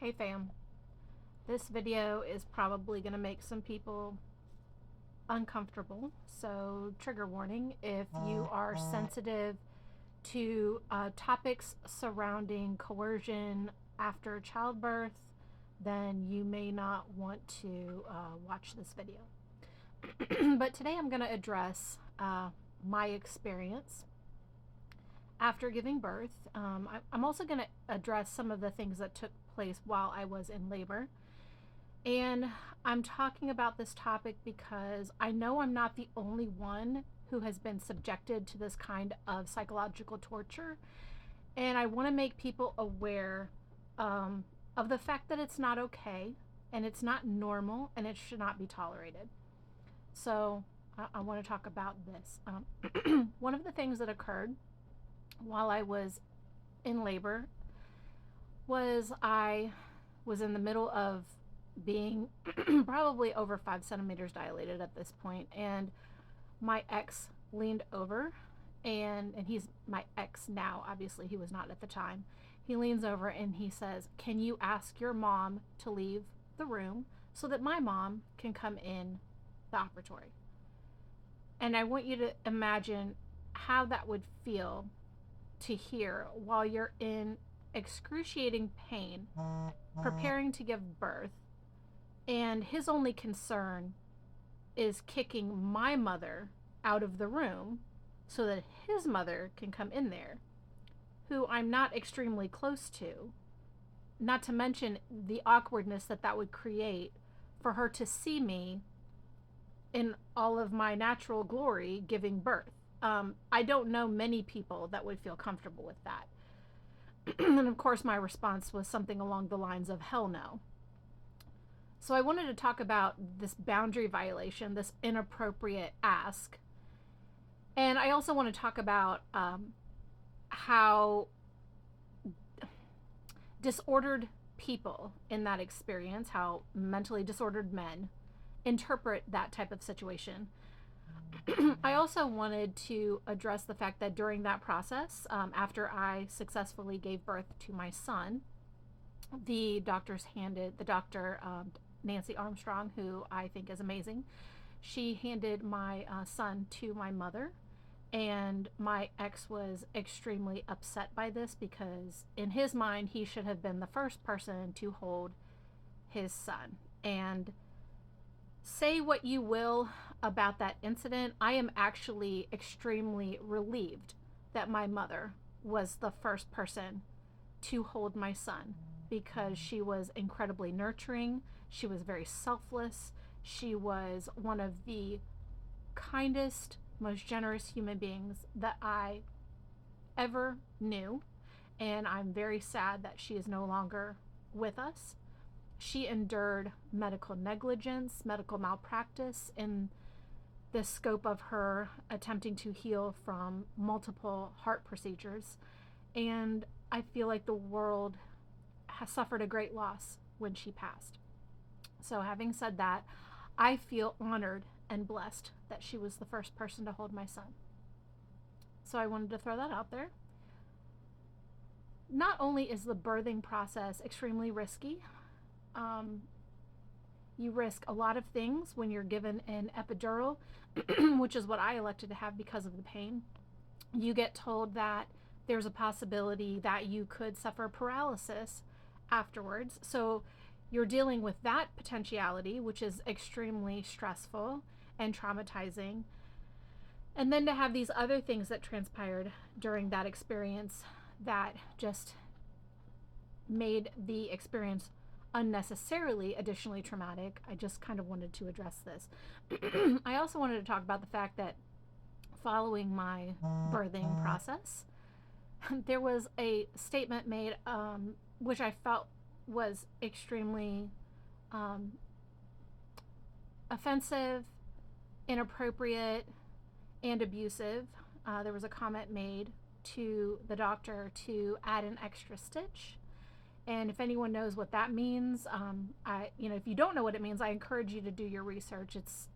Hey fam, this video is probably going to make some people uncomfortable, so trigger warning if you are sensitive to topics surrounding coercion after childbirth, then you may not want to watch this video. But today I'm going to address my experience after giving birth. I'm also going to address some of the things that took place while I was in labor. And I'm talking about this topic because I know I'm not the only one who has been subjected to this kind of psychological torture. And I want to make people aware of the fact that it's not okay and it's not normal and it should not be tolerated. So I want to talk about this. One of the things that occurred while I was in labor was I was in the middle of being probably over 5 centimeters dilated at this point, and my ex leaned over, and he's my ex now, obviously he was not at the time. He leans over and he says, "Can you ask your mom to leave the room so that my mom can come in the operatory?" And I want you to imagine how that would feel to hear while you're in excruciating pain, preparing to give birth, and his only concern is kicking my mother out of the room so that his mother can come in there, who I'm not extremely close to, not to mention the awkwardness that that would create for her to see me in all of my natural glory giving birth. I don't know many people that would feel comfortable with that. And of course my response was something along the lines of hell no. So I wanted to talk about this boundary violation, this inappropriate ask. And I also want to talk about how disordered people in that experience, how mentally disordered men interpret that type of situation. I also wanted to address the fact that during that process, after I successfully gave birth to my son, the doctor, Nancy Armstrong, who I think is amazing, she handed my son to my mother, and my ex was extremely upset by this because in his mind he should have been the first person to hold his son. And say what you will about that incident, I am actually extremely relieved that my mother was the first person to hold my son, because she was incredibly nurturing. She was very selfless. She was one of the kindest, most generous human beings that I ever knew. And I'm very sad that she is no longer with us. She endured medical negligence, medical malpractice in the scope of her attempting to heal from multiple heart procedures. And I feel like the world has suffered a great loss when she passed. So having said that, I feel honored and blessed that she was the first person to hold my son. So I wanted to throw that out there. Not only is the birthing process extremely risky, you risk a lot of things when you're given an epidural, which is what I elected to have because of the pain. You get told that there's a possibility that you could suffer paralysis afterwards. So you're dealing with that potentiality, which is extremely stressful and traumatizing. And then to have these other things that transpired during that experience that just made the experience unnecessarily additionally traumatic. I just kind of wanted to address this. I also wanted to talk about the fact that following my birthing process, there was a statement made which I felt was extremely offensive, inappropriate, and abusive. There was a comment made to the doctor to add an extra stitch. And if anyone knows what that means, if you don't know what it means, I encourage you to do your research. It's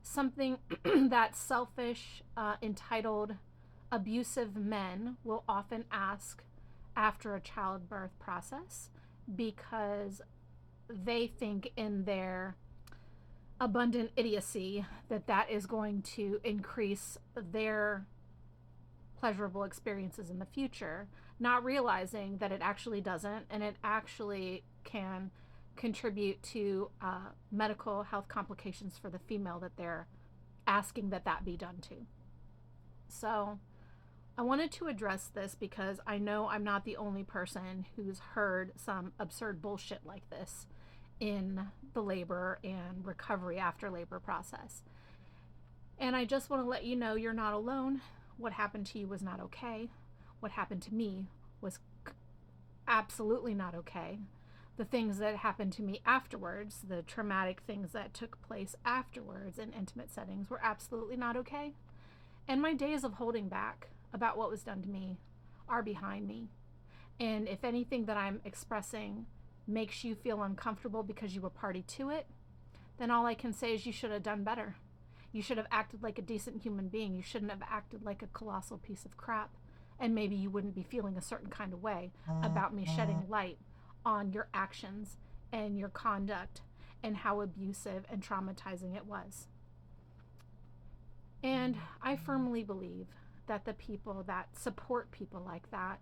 something that selfish, entitled, abusive men will often ask after a childbirth process. because they think in their abundant idiocy that that is going to increase their pleasurable experiences in the future, not realizing that it actually doesn't, and it actually can contribute to medical health complications for the female that they're asking that that be done to. So I wanted to address this because I know I'm not the only person who's heard some absurd bullshit like this in the labor and recovery after labor process. And I just want to let you know you're not alone. What happened to you was not okay. What happened to me was absolutely not okay. The things that happened to me afterwards, the traumatic things that took place afterwards in intimate settings, were absolutely not okay. And my days of holding back about what was done to me are behind me. And if anything that I'm expressing makes you feel uncomfortable because you were party to it, then all I can say is you should have done better. You should have acted like a decent human being. You shouldn't have acted like a colossal piece of crap. And maybe you wouldn't be feeling a certain kind of way about me shedding light on your actions and your conduct and how abusive and traumatizing it was. And I firmly believe that the people that support people like that,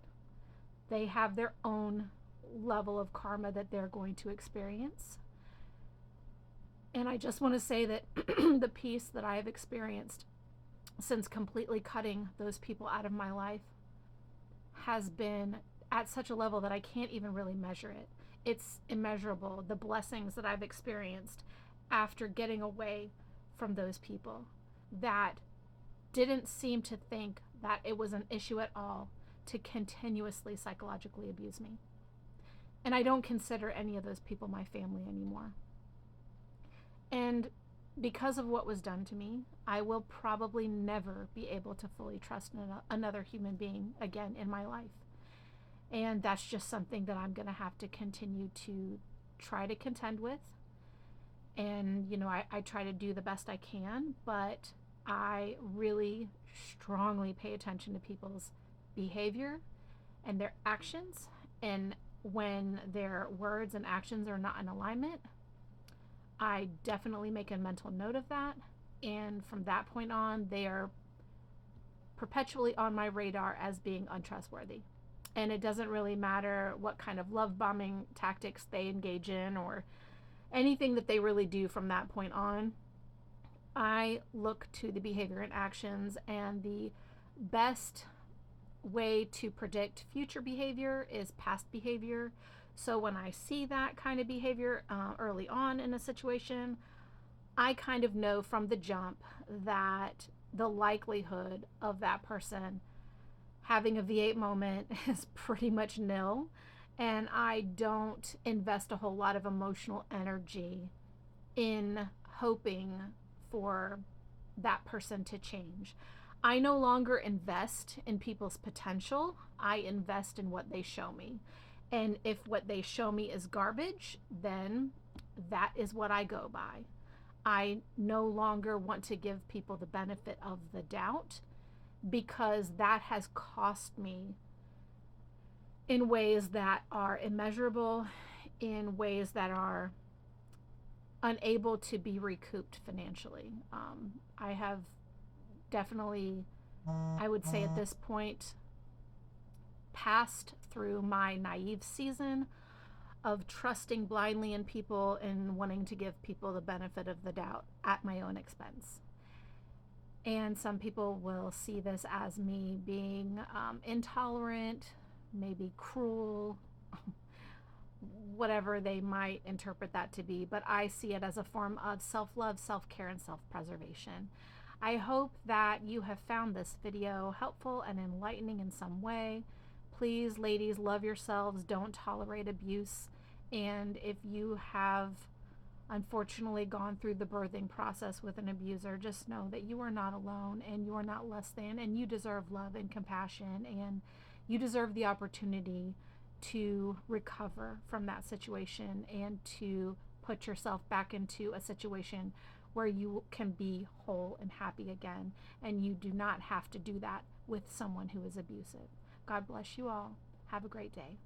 they have their own level of karma that they're going to experience. And I just want to say that the peace that I have experienced since completely cutting those people out of my life has been at such a level that I can't even really measure it. It's immeasurable, the blessings that I've experienced after getting away from those people that didn't seem to think that it was an issue at all to continuously psychologically abuse me. And I don't consider any of those people my family anymore. And because of what was done to me, I will probably never be able to fully trust another human being again in my life. And that's just something that I'm going to have to continue to try to contend with. And, you know, I try to do the best I can, but I really strongly pay attention to people's behavior and their actions. And when their words and actions are not in alignment, I definitely make a mental note of that. And from that point on, they are perpetually on my radar as being untrustworthy. And it doesn't really matter what kind of love bombing tactics they engage in or anything that they really do from that point on. I look to the behavior and actions, and the best way to predict future behavior is past behavior. So when I see that kind of behavior early on in a situation, I kind of know from the jump that the likelihood of that person having a V8 moment is pretty much nil. And I don't invest a whole lot of emotional energy in hoping for that person to change. I no longer invest in people's potential. I invest in what they show me. And if what they show me is garbage, then that is what I go by. I no longer want to give people the benefit of the doubt because that has cost me in ways that are immeasurable, in ways that are unable to be recouped financially. I have definitely, I would say at this point, passed through my naive season of trusting blindly in people and wanting to give people the benefit of the doubt at my own expense. And some people will see this as me being intolerant, maybe cruel, whatever they might interpret that to be, but I see it as a form of self-love, self-care, and self-preservation. I hope that you have found this video helpful and enlightening in some way. Please, ladies, love yourselves. Don't tolerate abuse. And if you have unfortunately gone through the birthing process with an abuser, just know that you are not alone and you are not less than, and you deserve love and compassion, and you deserve the opportunity to recover from that situation and to put yourself back into a situation where you can be whole and happy again. And you do not have to do that with someone who is abusive. God bless you all. Have a great day.